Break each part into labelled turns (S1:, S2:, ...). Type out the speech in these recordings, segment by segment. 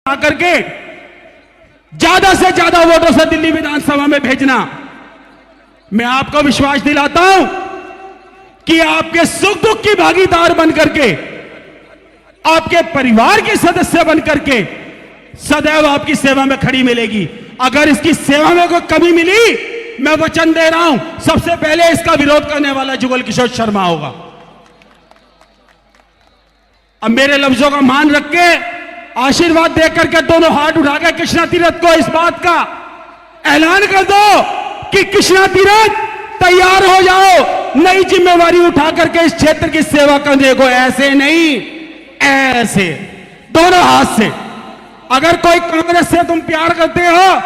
S1: आकर के ज्यादा से ज्यादा वोटों से दिल्ली विधानसभा में भेजना। मैं आपको विश्वास दिलाता हूं कि आपके सुख दुख की भागीदार बनकर के, आपके परिवार के सदस्य बनकर के सदैव आपकी सेवा में खड़ी मिलेगी। अगर इसकी सेवा में कोई कमी मिली, मैं वचन दे रहा हूं, सबसे पहले इसका विरोध करने वाला जुगल किशोर शर्मा होगा। अब मेरे लफ्जों का मान रख के, आशीर्वाद देकर के दोनों हाथ उठाकर कृष्णा तीरथ को इस बात का ऐलान कर दो कि कृष्णा तीरथ तैयार हो जाओ, नई जिम्मेवारी उठा करके इस क्षेत्र की सेवा करने को। ऐसे नहीं, ऐसे दोनों हाथ से। अगर कोई कांग्रेस से तुम प्यार करते हो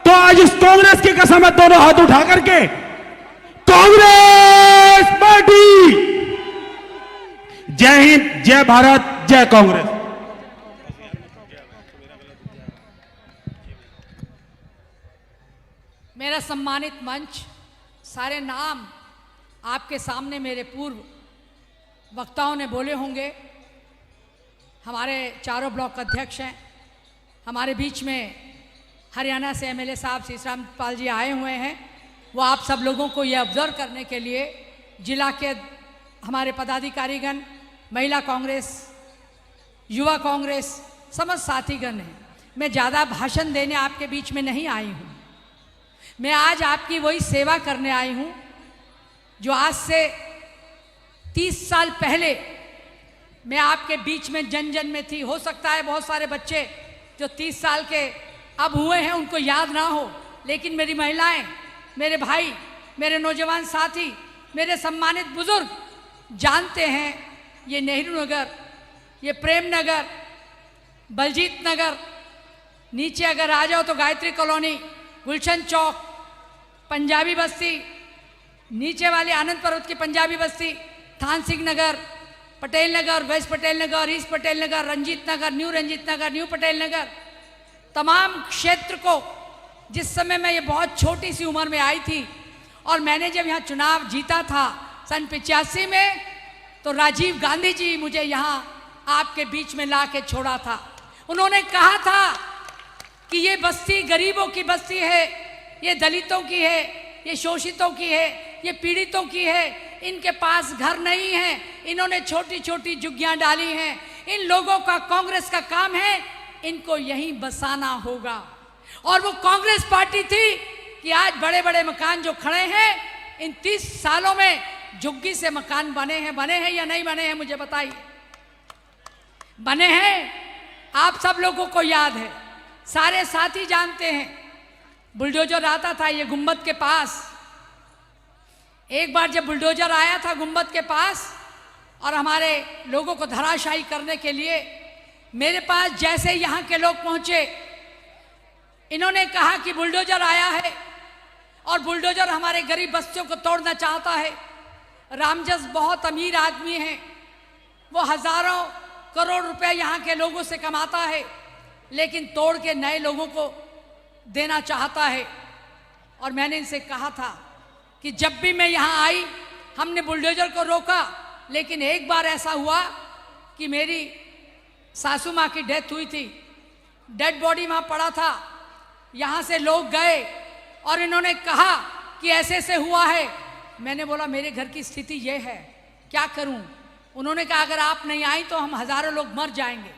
S1: तो आज इस कांग्रेस की कसम है, दोनों हाथ उठा करके कांग्रेस पार्टी। जय हिंद, जय भारत, जय कांग्रेस।
S2: मेरा सम्मानित मंच, सारे नाम आपके सामने मेरे पूर्व वक्ताओं ने बोले होंगे। हमारे चारों ब्लॉक अध्यक्ष हैं, हमारे बीच में हरियाणा से एमएलए साहब शीशराम पाल जी आए हुए हैं। वो आप सब लोगों को ये ऑब्जर्व करने के लिए, जिला के हमारे पदाधिकारीगण, महिला कांग्रेस, युवा कांग्रेस, समस्त साथीगण हैं। मैं ज़्यादा भाषण देने आपके बीच में नहीं आई हूँ। मैं आज आपकी वही सेवा करने आई हूँ जो आज से 30 साल पहले मैं आपके बीच में जन जन में थी। हो सकता है बहुत सारे बच्चे जो 30 साल के अब हुए हैं उनको याद ना हो, लेकिन मेरी महिलाएं, मेरे भाई, मेरे नौजवान साथी, मेरे सम्मानित बुजुर्ग जानते हैं ये नेहरू नगर, ये प्रेम नगर, बलजीत नगर, नीचे अगर आ जाओ तो गायत्री कॉलोनी, गुलशन चौक, पंजाबी बस्ती, नीचे वाले आनंद पर्वत की पंजाबी बस्ती, थान Singh Nagar, Patel Nagar, waste Patel Nagar, east Patel Nagar, Ranjit Nagar, new Patel Nagar, तमाम क्षेत्र को जिस समय मैं ये बहुत छोटी सी उम्र में आई थी और मैंने जब यहाँ चुनाव जीता था सन 85 में, तो राजीव गांधी जी मुझे यहाँ आपके बीच में ला के छोड़ा था। उन्होंने कहा था कि ये बस्ती गरीबों की बस्ती है, ये दलितों की है, ये शोषितों की है, ये पीड़ितों की है, इनके पास घर नहीं है, इन्होंने छोटी छोटी झुग्गियां डाली हैं, इन लोगों का कांग्रेस का काम है, इनको यहीं बसाना होगा। और वो कांग्रेस पार्टी थी कि आज बड़े बड़े मकान जो खड़े हैं, इन 30 सालों में झुग्गी से मकान बने हैं या नहीं बने हैं, मुझे बताइए। बने हैं, आप सब लोगों को याद है, सारे साथी जानते हैं। बुलडोजर आता था ये गुंबद के पास, एक बार जब बुलडोजर आया था गुंबद के पास और हमारे लोगों को धराशायी करने के लिए, मेरे पास जैसे यहाँ के लोग पहुँचे, इन्होंने कहा कि बुलडोजर आया है और बुलडोजर हमारे गरीब बस्तियों को तोड़ना चाहता है। रामजस बहुत अमीर आदमी है, वो हजारों करोड़ रुपए यहाँ के लोगों से कमाता है, लेकिन तोड़ के नए लोगों को देना चाहता है। और मैंने इनसे कहा था कि जब भी मैं यहाँ आई हमने बुलडोजर को रोका, लेकिन एक बार ऐसा हुआ कि मेरी सासू माँ की डेथ हुई थी, डेड बॉडी वहाँ पड़ा था, यहाँ से लोग गए और इन्होंने कहा कि ऐसे ऐसे हुआ है। मैंने बोला मेरे घर की स्थिति ये है, क्या करूँ। उन्होंने कहा अगर आप नहीं आई तो हम हजारों लोग मर जाएंगे।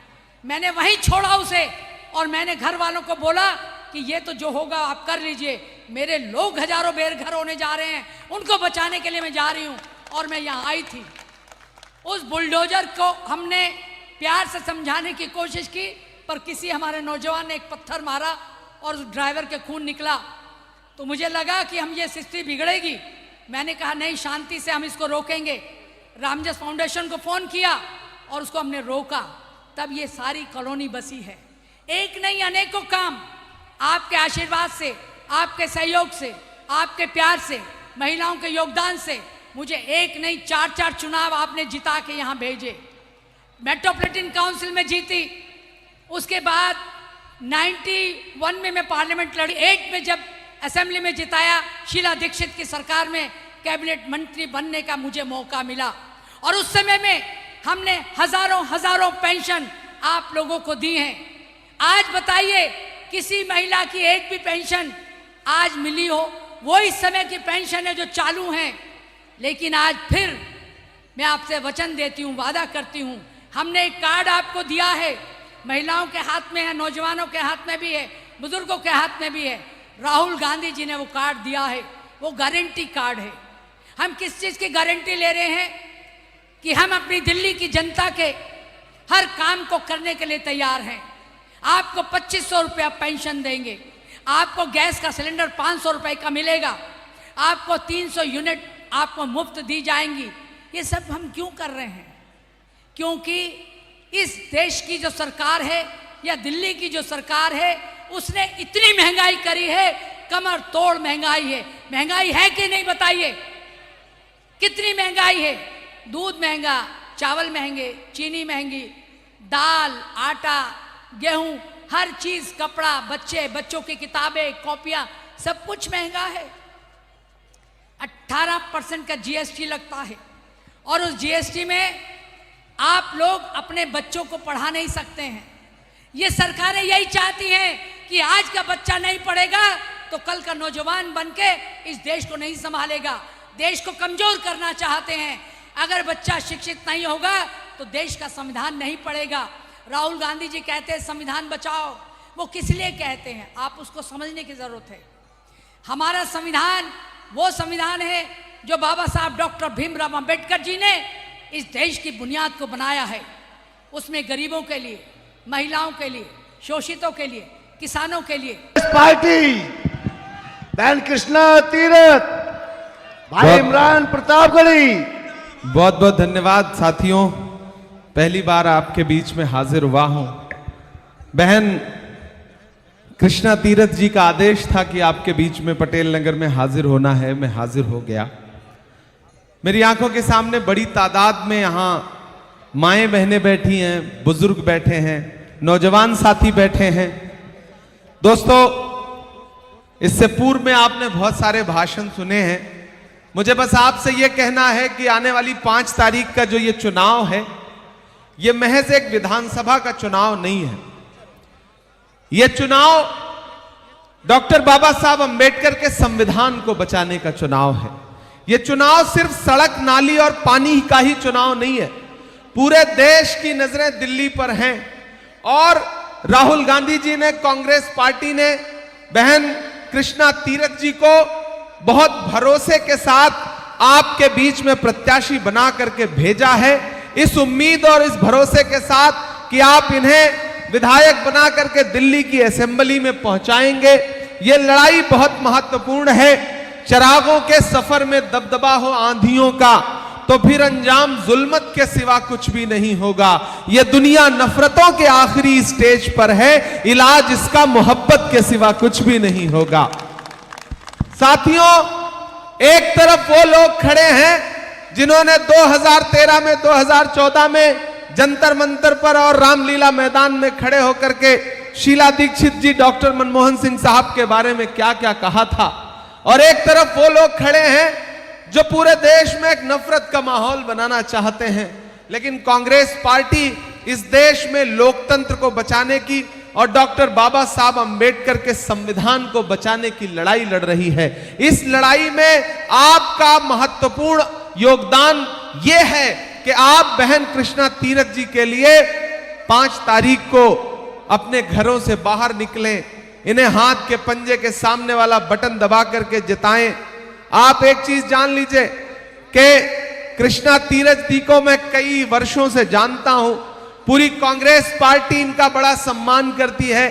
S2: मैंने वहीं छोड़ा उसे और मैंने घर वालों को बोला कि ये तो जो होगा आप कर लीजिए, मेरे लोग हजारों बेघर होने जा रहे हैं, उनको बचाने के लिए मैं जा रही हूँ। और मैं यहाँ आई थी, उस बुलडोजर को हमने प्यार से समझाने की कोशिश की, पर किसी हमारे नौजवान ने एक पत्थर मारा और उस ड्राइवर के खून निकला। तो मुझे लगा कि हम ये स्थिति बिगड़ेगी। मैंने कहा नहीं, शांति से हम इसको रोकेंगे। रामजस फाउंडेशन को फ़ोन किया और उसको हमने रोका, तब ये सारी कॉलोनी बसी है। एक नहीं अनेकों काम आपके आशीर्वाद से, आपके सहयोग से, आपके प्यार से, महिलाओं के योगदान से मुझे एक नहीं 4 चुनाव आपने जिता के यहाँ भेजे। मेट्रोपॉलिटन काउंसिल में जीती, उसके बाद 91 में मैं पार्लियामेंट लड़ी, 8 में जब असेंबली में जिताया, शीला दीक्षित की सरकार में कैबिनेट मंत्री बनने का मुझे मौका मिला। और उस समय में हमने हजारों पेंशन आप लोगों को दी हैं। आज बताइए किसी महिला की एक भी पेंशन आज मिली हो? वो इस समय की पेंशन है जो चालू है। लेकिन आज फिर मैं आपसे वचन देती हूँ, वादा करती हूँ, हमने एक कार्ड आपको दिया है, महिलाओं के हाथ में है, नौजवानों के हाथ में भी है, बुजुर्गों के हाथ में भी है। राहुल गांधी जी ने वो कार्ड दिया है, वो गारंटी कार्ड है। हम किस चीज़ की गारंटी ले रहे हैं? कि हम अपनी दिल्ली की जनता के हर काम को करने के लिए तैयार हैं। आपको 2500 रुपया पेंशन देंगे, आपको गैस का सिलेंडर 500 रुपये का मिलेगा, आपको 300 यूनिट आपको मुफ्त दी जाएंगी। ये सब हम क्यों कर रहे हैं? क्योंकि इस देश की जो सरकार है या दिल्ली की जो सरकार है, उसने इतनी महंगाई करी है, कमर तोड़ महंगाई है। महंगाई है कि नहीं बताइए? कितनी महंगाई है? दूध महंगा, चावल महंगे, चीनी महंगी, दाल, आटा, गेहूं, हर चीज, कपड़ा, बच्चों की किताबें, कॉपियां, सब कुछ महंगा है। 18% का जीएसटी लगता है और उस जीएसटी में आप लोग अपने बच्चों को पढ़ा नहीं सकते हैं। ये सरकारें यही चाहती हैं कि आज का बच्चा नहीं पढ़ेगा तो कल का नौजवान बनके इस देश को नहीं संभालेगा, देश को कमजोर करना चाहते हैं। अगर बच्चा शिक्षित नहीं होगा तो देश का संविधान नहीं पढ़ेगा। राहुल गांधी जी कहते हैं संविधान बचाओ, वो किस लिए कहते हैं आप उसको समझने की जरूरत है। हमारा संविधान वो संविधान है जो बाबा साहब डॉक्टर भीमराव अंबेडकर जी ने इस देश की बुनियाद को बनाया है। उसमें गरीबों के लिए, महिलाओं के लिए, शोषितों के लिए, किसानों के लिए।
S3: पार्टी बहन कृष्णा तीरथ, भाई इमरान प्रतापगढ़ी,
S4: बहुत बहुत धन्यवाद साथियों। पहली बार आपके बीच में हाजिर हुआ हूं। बहन कृष्णा तीरथ जी का आदेश था कि आपके बीच में पटेल नगर में हाजिर होना है, मैं हाजिर हो गया। मेरी आंखों के सामने बड़ी तादाद में यहां माएं बहनें बैठी हैं, बुजुर्ग बैठे हैं, नौजवान साथी बैठे हैं। दोस्तों, इससे पूर्व में आपने बहुत सारे भाषण सुने हैं। मुझे बस आपसे यह कहना है कि आने वाली 5 तारीख का जो ये चुनाव है, यह महज एक विधानसभा का चुनाव नहीं है। यह चुनाव डॉक्टर बाबा साहब अंबेडकर के संविधान को बचाने का चुनाव है। यह चुनाव सिर्फ सड़क, नाली और पानी का ही चुनाव नहीं है। पूरे देश की नजरें दिल्ली पर हैं और राहुल गांधी जी ने, कांग्रेस पार्टी ने बहन कृष्णा तीरथ जी को बहुत भरोसे के साथ आपके बीच में प्रत्याशी बना करके भेजा है, इस उम्मीद और इस भरोसे के साथ कि आप इन्हें विधायक बना करके दिल्ली की असेंबली में पहुंचाएंगे। यह लड़ाई बहुत महत्वपूर्ण है। चिरागों के सफर में दबदबा हो आंधियों का तो फिर अंजाम जुल्मत के सिवा कुछ भी नहीं होगा। यह दुनिया नफरतों के आखिरी स्टेज पर है, इलाज इसका मोहब्बत के सिवा कुछ भी नहीं होगा। साथियों, एक तरफ वो लोग खड़े हैं जिन्होंने 2013 में, 2014 में जंतर मंतर पर और रामलीला मैदान में खड़े होकर के शीला दीक्षित जी, डॉक्टर मनमोहन सिंह साहब के बारे में क्या क्या कहा था, और एक तरफ वो लोग खड़े हैं जो पूरे देश में एक नफरत का माहौल बनाना चाहते हैं। लेकिन कांग्रेस पार्टी इस देश में लोकतंत्र को बचाने की और डॉक्टर बाबा साहब अंबेडकर के संविधान को बचाने की लड़ाई लड़ रही है। इस लड़ाई में आपका महत्वपूर्ण योगदान यह है कि आप बहन कृष्णा तीरथ जी के लिए 5 तारीख को अपने घरों से बाहर निकलें, इन्हें हाथ के पंजे के सामने वाला बटन दबा करके जिताएं। आप एक चीज जान लीजिए कि कृष्णा तीरथ जी को मैं कई वर्षों से जानता हूं, पूरी कांग्रेस पार्टी इनका बड़ा सम्मान करती है।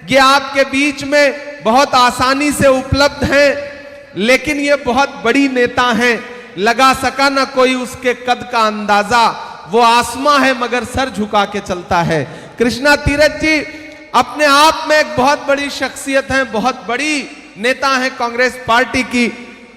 S4: ये आपके बीच में बहुत आसानी से उपलब्ध हैं, लेकिन ये बहुत बड़ी नेता हैं। लगा सका ना कोई उसके कद का अंदाजा, वो आसमां है मगर सर झुका के चलता है। कृष्णा तीरथ जी अपने आप में एक बहुत बड़ी शख्सियत हैं, बहुत बड़ी नेता हैं कांग्रेस पार्टी की।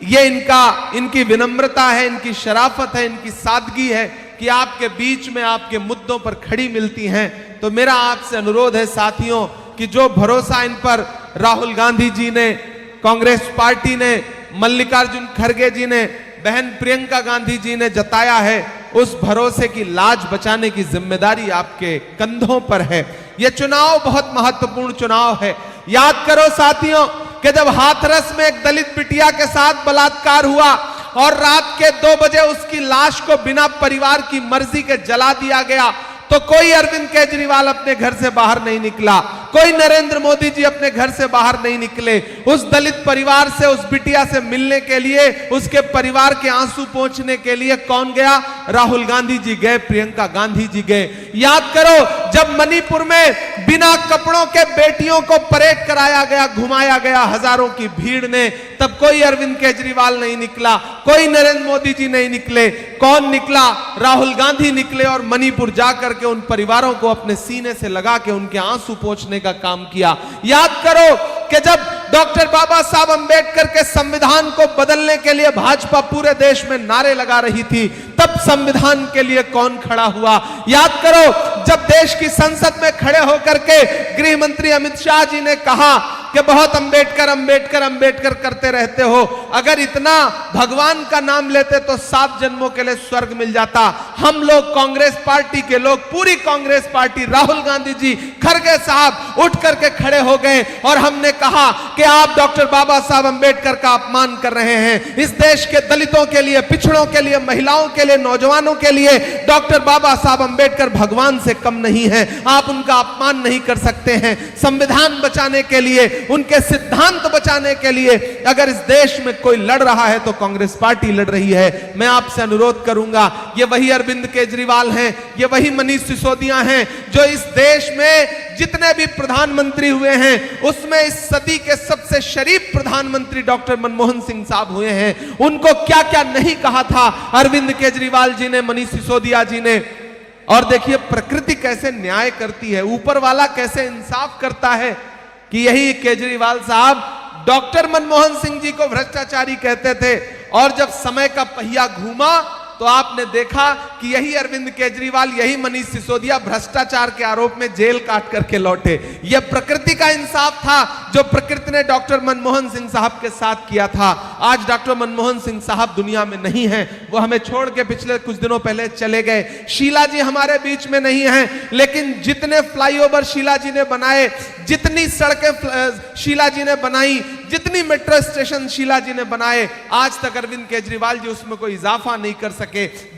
S4: ये इनकी विनम्रता है, इनकी शराफत है, इनकी सादगी है कि आपके बीच में आपके मुद्दों पर खड़ी मिलती हैं। तो मेरा आपसे अनुरोध है साथियों कि जो भरोसा इन पर राहुल गांधी जी ने, कांग्रेस पार्टी ने, मल्लिकार्जुन खड़गे जी ने, बहन प्रियंका गांधी जी ने जताया है, उस भरोसे की लाज बचाने की जिम्मेदारी आपके कंधों पर है। यह चुनाव बहुत महत्वपूर्ण चुनाव है। याद करो साथियों कि जब हाथरस में एक दलित बिटिया के साथ बलात्कार हुआ और रात के 2 बजे उसकी लाश को बिना परिवार की मर्जी के जला दिया गया, तो कोई अरविंद केजरीवाल अपने घर से बाहर नहीं निकला, कोई नरेंद्र मोदी जी अपने घर से बाहर नहीं निकले। उस दलित परिवार से, उस बिटिया से मिलने के लिए, उसके परिवार के आंसू पोंछने के लिए कौन गया? राहुल गांधी जी गए, प्रियंका गांधी जी गए। याद करो जब मणिपुर में बिना कपड़ों के बेटियों को परेड कराया गया, घुमाया गया हजारों की भीड़ ने, तब कोई अरविंद केजरीवाल नहीं निकला, कोई नरेंद्र मोदी जी नहीं निकले। कौन निकला? राहुल गांधी निकले और मणिपुर जाकर के उन परिवारों को अपने सीने से लगा के उनके आंसू पोंछने का काम किया। याद करो कि जब डॉक्टर बाबा साहब अंबेडकर के संविधान को बदलने के लिए भाजपा पूरे देश में नारे लगा रही थी, तब संविधान के लिए कौन खड़ा हुआ? याद करो जब देश की संसद में खड़े होकर के गृह मंत्री अमित शाह जी ने कहा कि बहुत अंबेडकर अंबेडकर अंबेडकर करते रहते हो, अगर इतना भगवान का नाम लेते तो 7 जन्मों के लिए स्वर्ग मिल जाता। हम लोग कांग्रेस पार्टी के लोग, पूरी कांग्रेस पार्टी, राहुल गांधी जी, खड़गे साहब उठ करके खड़े हो गए और हमने कहा कि आप डॉक्टर बाबा साहब अंबेडकर का अपमान कर रहे हैं। इस देश के दलितों के लिए, पिछड़ों के लिए, महिलाओं के लिए, नौजवानों के लिए डॉक्टर बाबा साहब अंबेडकर भगवान से कम नहीं है, आप उनका अपमान नहीं कर सकते हैं। संविधान बचाने के लिए, उनके सिद्धांत बचाने के लिए अगर इस देश में कोई लड़ रहा है तो कांग्रेस पार्टी लड़ रही है। मैं आपसे अनुरोध करूंगा, ये वही अरविंद केजरीवाल हैं, ये वही मनीष सिसोदिया हैं जो इस देश में जितने भी प्रधानमंत्री हुए हैं उसमें इस सदी के सबसे शरीफ प्रधानमंत्री डॉक्टर मनमोहन सिंह साहब हुए हैं। उनको क्या क्या नहीं कहा था अरविंद केजरीवाल जी ने, मनीष सिसोदिया जी ने। और देखिए प्रकृति कैसे न्याय करती है, ऊपर वाला कैसे इंसाफ करता है कि यही केजरीवाल साहब डॉक्टर मनमोहन सिंह जी को भ्रष्टाचारी कहते थे और जब समय का पहिया घूमा तो आपने देखा कि यही अरविंद केजरीवाल, यही मनीष सिसोदिया भ्रष्टाचार के आरोप में जेल काट करके लौटे। यह प्रकृति का इंसाफ था जो प्रकृति ने डॉक्टर मनमोहन सिंह साहब के साथ किया था। आज डॉक्टर मनमोहन सिंह साहब दुनिया में नहीं हैं, वो हमें छोड़ के पिछले कुछ दिनों पहले चले गए। शीला जी हमारे बीच में नहीं हैं, लेकिन जितने फ्लाईओवर शीला जी ने बनाए, जितनी सड़कें शीला जी ने बनाई, जितनी मेट्रो स्टेशन शीला जी ने बनाए, आज तक अरविंद केजरीवाल जी उसमें कोई इजाफा नहीं कर सके।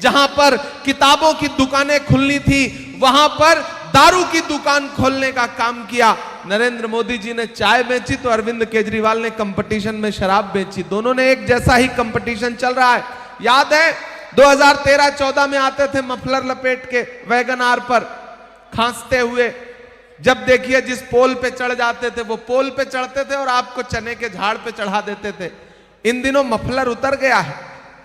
S4: जहां पर किताबों की दुकानें खुलनी थी वहां पर दारू की दुकान खोलने का काम किया। नरेंद्र मोदी जी ने चाय बेची तो अरविंद केजरीवाल ने कंपटीशन में शराब बेची। दोनों ने एक जैसा ही कंपटीशन चल रहा है। याद है 2013-14 में आते थे मफलर लपेट के वैगन आर पर खांसते हुए, जब देखिए जिस पोल पे चढ़ जाते थे वो पोल पे चढ़ते थे और आपको चने के झाड़ पे चढ़ा देते थे। इन दिनों मफलर उतर गया है,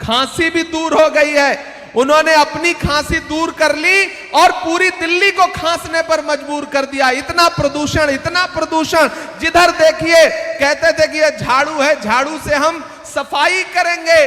S4: खांसी भी दूर हो गई है। उन्होंने अपनी खांसी दूर कर ली और पूरी दिल्ली को खांसने पर मजबूर कर दिया। इतना प्रदूषण, इतना प्रदूषण, जिधर देखिए कहते थे कि ये झाड़ू है, झाड़ू से हम सफाई करेंगे,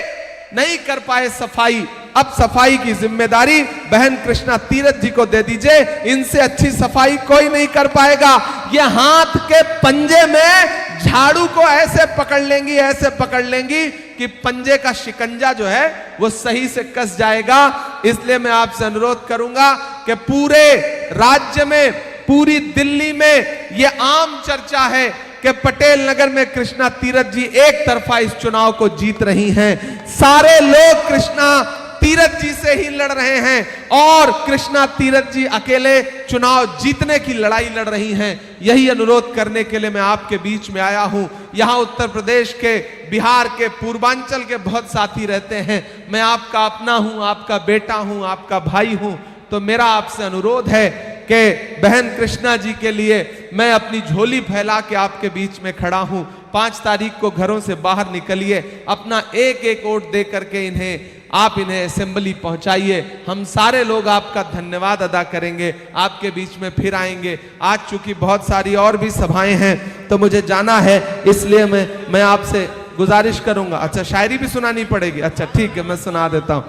S4: नहीं कर पाए सफाई। अब सफाई की जिम्मेदारी बहन कृष्णा तीरथ जी को दे दीजिए, इनसे अच्छी सफाई कोई नहीं कर पाएगा। ये हाथ के पंजे में झाड़ू को ऐसे पकड़ लेंगी, ऐसे पकड़ लेंगी कि पंजे का शिकंजा जो है वो सही से कस जाएगा। इसलिए मैं आपसे अनुरोध करूंगा कि पूरे राज्य में, पूरी दिल्ली में ये आम चर्चा है कि पटेल नगर में कृष्णा तीरथ जी एक तरफा इस चुनाव को जीत रही हैं। सारे लोग कृष्णा तीरथ जी से ही लड़ रहे हैं और कृष्णा तीरथ जी अकेले चुनाव जीतने की लड़ाई लड़ रही हैं। यही अनुरोध करने के लिए मैं आपके बीच में आया हूं। यहां उत्तर प्रदेश के, बिहार के, पूर्वांचल के बहुत साथी रहते हैं। मैं आपका अपना हूं, आपका बेटा हूं, आपका भाई हूं। तो मेरा आपसे अनुरोध है कि बहन कृष्णा जी के लिए मैं अपनी झोली फैला के आपके बीच में खड़ा हूं। 5 तारीख को घरों से बाहर निकलिए, अपना एक एक वोट दे करके आप इन्हें असेंबली पहुंचाइए। हम सारे लोग आपका धन्यवाद अदा करेंगे, आपके बीच में फिर आएंगे। आज चूंकि बहुत सारी और भी सभाएं हैं तो मुझे जाना है, इसलिए मैं आपसे गुजारिश करूंगा। अच्छा, शायरी भी सुनानी पड़ेगी? अच्छा ठीक है, मैं सुना देता हूं।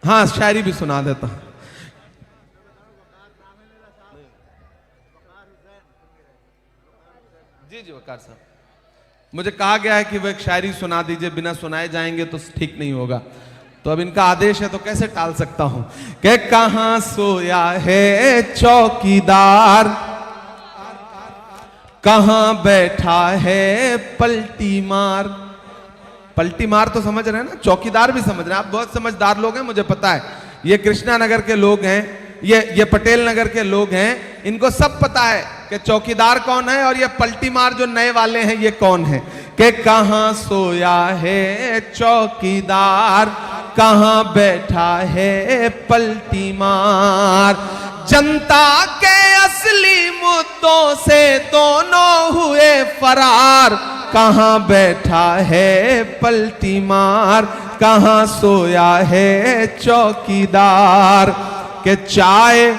S4: हाँ, शायरी भी सुना देता हूं। जी वकार साहब, मुझे कहा गया है कि वो एक शायरी सुना दीजिए, बिना सुनाए जाएंगे तो ठीक नहीं होगा। तो अब इनका आदेश है तो कैसे टाल सकता हूं कि कहां सोया है चौकीदार, कहां बैठा है पलटी मार। पलटी मार तो समझ रहे हैं ना, चौकीदार भी समझ रहे हैं। आप बहुत समझदार लोग हैं, मुझे पता है। ये कृष्णा नगर के लोग हैं, ये पटेल नगर के लोग हैं, इनको सब पता है कि चौकीदार कौन है और ये पलटी मार जो नए वाले हैं ये कौन है। कि कहां सोया है चौकीदार, कहां बैठा है पलटी मार। जनता के असली मुद्दों से दोनों हुए फरार, कहां बैठा है पलटी मार, कहां सोया है चौकीदार। के चाय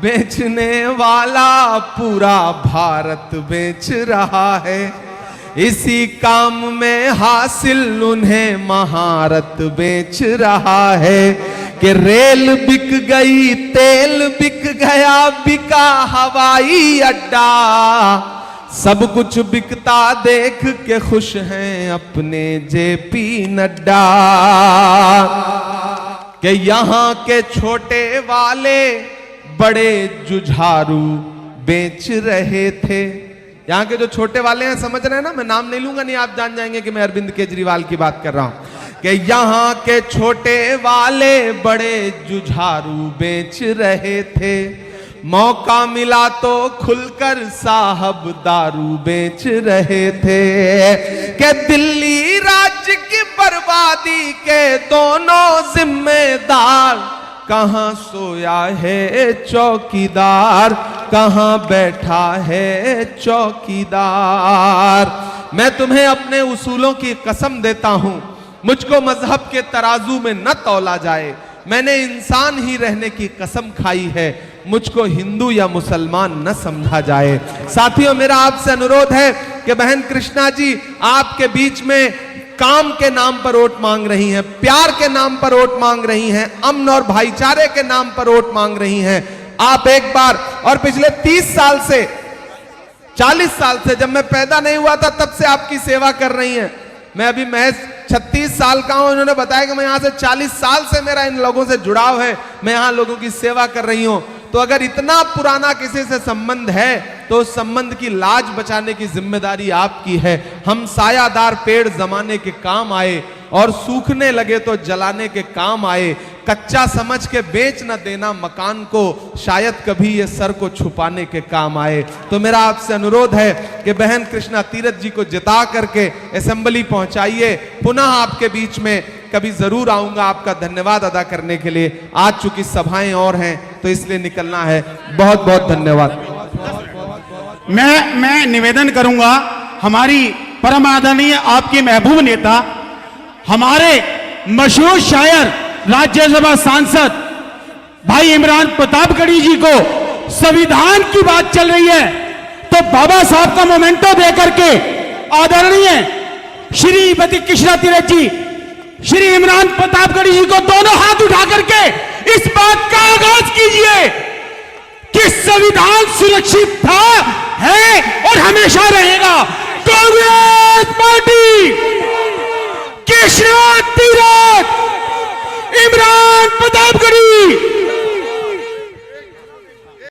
S4: बेचने वाला पूरा भारत बेच रहा है, इसी काम में हासिल उन्हें महारत बेच रहा है। कि रेल बिक गई, तेल बिक गया, बिका हवाई अड्डा, सब कुछ बिकता देख के खुश हैं अपने जेपी नड्डा। कि यहां के छोटे वाले बड़े जुझारू बेच रहे थे। यहां के जो छोटे वाले हैं, समझ रहे हैं ना, मैं नाम नहीं लूंगा, नहीं आप जान जाएंगे कि मैं अरविंद केजरीवाल की बात कर रहा हूं। कि यहां के छोटे वाले बड़े जुझारू बेच रहे थे, मौका मिला तो खुलकर साहब दारू बेच रहे थे। कि दिल्ली राज्य की बर्बादी के दोनों जिम्मेदार, कहां सोया है चौकीदार, कहां बैठा है चौकीदार। मैं तुम्हें अपने उसूलों की कसम देता हूं, मुझको मजहब के तराजू में न तौला जाए। मैंने इंसान ही रहने की कसम खाई है, मुझको हिंदू या मुसलमान न समझा जाए। साथियों, मेरा आपसे अनुरोध है कि बहन कृष्णा जी आपके बीच में काम के नाम पर वोट मांग रही हैं, प्यार के नाम पर वोट मांग रही हैं, अमन और भाईचारे के नाम पर वोट मांग रही हैं। आप एक बार, और पिछले 30 साल से 40 साल से, जब मैं पैदा नहीं हुआ था तब से आपकी सेवा कर रही हैं। मैं अभी महज 36 साल का हूं, इन्होंने बताया कि मैं यहां से 40 साल से मेरा इन लोगों से जुड़ाव है, मैं यहां लोगों की सेवा कर रही हूं। तो अगर इतना पुराना किसी से संबंध है तो उस संबंध की लाज बचाने की जिम्मेदारी आपकी है। हम सायादार पेड़ जमाने के काम आए और सूखने लगे तो जलाने के काम आए। कच्चा समझ के बेच न देना मकान को, शायद कभी ये सर को छुपाने के काम आए। तो मेरा आपसे अनुरोध है कि बहन कृष्णा तीरथ जी को जिता करके असेंबली पहुंचाइए। पुनः आपके बीच में कभी जरूर आऊंगा आपका धन्यवाद अदा करने के लिए। आज चूंकि सभाएं और हैं तो इसलिए निकलना है। बहुत बहुत धन्यवाद।
S1: मैं निवेदन करूंगा, हमारी परम आदरणीय आपके महबूब नेता, हमारे मशहूर शायर, राज्यसभा सांसद भाई इमरान प्रतापगढ़ी जी को संविधान की बात चल रही है तो बाबा साहब का मोमेंटो देकर के आदरणीय श्रीमती कृष्णा तीरथ जी, श्री इमरान प्रतापगढ़ी जी को दोनों हाथ उठा करके इस बात का आगाज कीजिए कि संविधान सुरक्षित था, है और हमेशा रहेगा। कांग्रेस पार्टी, कृष्णा तीरथ, इमरान प्रतापगढ़ी।